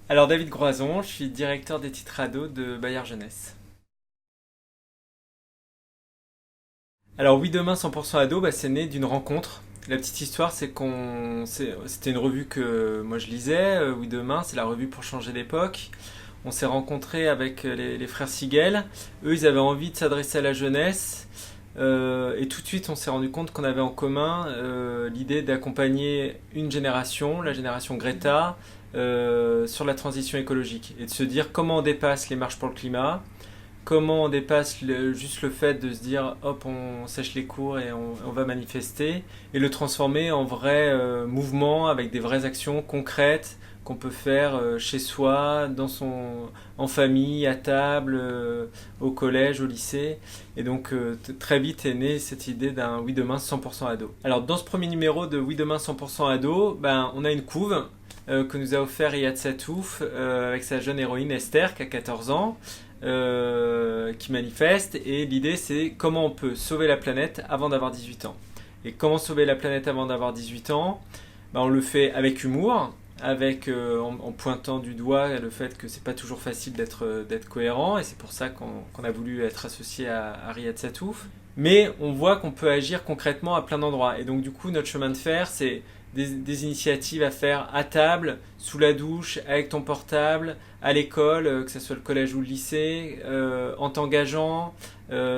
Alors David Groison, je suis directeur des titres ados de Bayard Jeunesse. Alors Oui Demain 100% ado, c'est né d'une rencontre. La petite histoire, c'était une revue que moi je lisais. Oui Demain, c'est la revue pour changer d'époque. On s'est rencontrés avec les frères Sigel. Eux, ils avaient envie de s'adresser à la jeunesse. Et tout de suite, on s'est rendu compte qu'on avait en commun l'idée d'accompagner une génération, la génération Greta, sur la transition écologique. Et de se dire comment on dépasse les marches pour le climat, comment on dépasse juste le fait de se dire hop, on sèche les cours et on va manifester, et le transformer en vrai mouvement avec des vraies actions concrètes qu'on peut faire chez soi, en famille, à table, au collège, au lycée. Et donc très vite est née cette idée d'un Oui Demain 100% ado. Alors dans ce premier numéro de Oui Demain 100% ado, on a une couve que nous a offert Iyad Satouf avec sa jeune héroïne Esther qui a 14 ans. Qui manifeste, et l'idée c'est comment on peut sauver la planète avant d'avoir 18 ans. Et comment sauver la planète avant d'avoir 18 ans? On le fait avec humour, en pointant du doigt le fait que c'est pas toujours facile d'être cohérent, et c'est pour ça qu'on a voulu être associé à Riyad Satouf. Mais on voit qu'on peut agir concrètement à plein d'endroits. Et donc du coup, notre chemin de fer, c'est des initiatives à faire à table, sous la douche, avec ton portable, à l'école, que ce soit le collège ou le lycée, en t'engageant,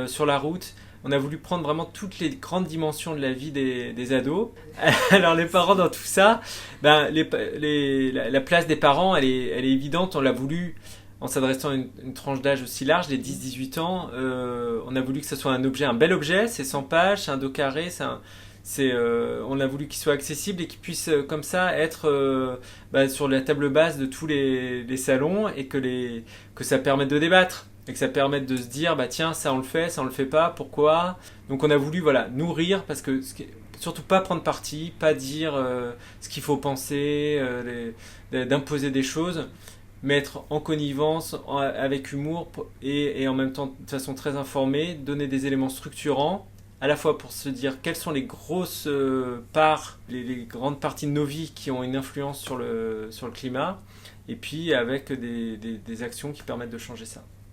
sur la route. On a voulu prendre vraiment toutes les grandes dimensions de la vie des ados. Alors les parents dans tout ça, la place des parents, elle est évidente. On l'a voulu en s'adressant à une tranche d'âge aussi large, les 10-18 ans. On a voulu que ce soit un bel objet, c'est 100 pages, c'est un dos carré, on a voulu qu'il soit accessible et qu'il puisse comme ça être sur la table basse de tous les salons, et que ça permette de débattre et que ça permette de se dire tiens, ça on le fait, ça on le fait pas, pourquoi. Donc on a voulu nourrir, parce que surtout pas prendre parti, pas dire ce qu'il faut penser, d'imposer des choses, mettre en connivence, avec humour, et en même temps de façon très informée, donner des éléments structurants, à la fois pour se dire quelles sont les grosses parts, les grandes parties de nos vies qui ont une influence sur le climat, et puis avec des actions qui permettent de changer ça.